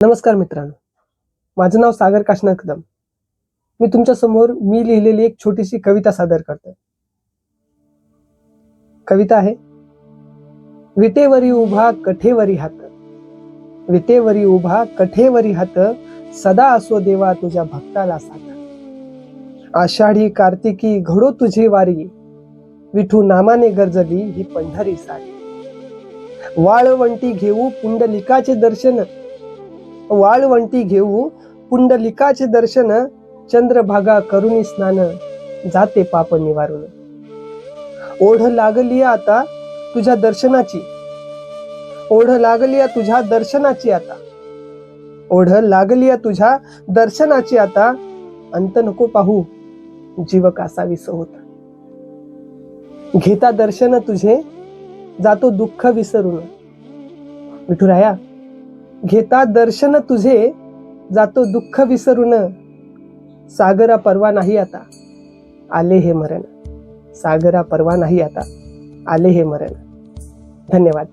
नमस्कार मित्रांनो, माझं नाव सागर काशनाथ कदम. मी तुमच्या समोर लिहिलेली एक छोटीशी कविता सादर करतोय. कविता आहे, विटेवरी उभा कठेवरी हात, विटेवरी उभा कठेवरी हात, सदा असो देवा तुझ्या भक्ताला साथ. आषाढी कार्तिकी घडो तुझी वारी, विठू नामाने गरजली ही पंढरी सारी. वाळवंटी घेऊ पुंडलिकाचे दर्शन, वाळवंटी घेऊ पुंडलिकाचे दर्शन, चंद्रभागा करुणी स्नान, जाते पाप निवारून. ओढ लागली आता तुझ्या दर्शनाची, ओढ लागली तुझ्या दर्शनाची आता, ओढ लागली तुझ्या दर्शनाची आता, अंत नको पाहू जीव कासावीस होत. घेता दर्शन तुझे जातो दुःख विसरून. विठुराया, घेता दर्शन तुझे जातो दुःख विसरून, सागरा परवा नाही आता आले हे मरण, सागरा परवा नाही आता आले हे मरण. धन्यवाद.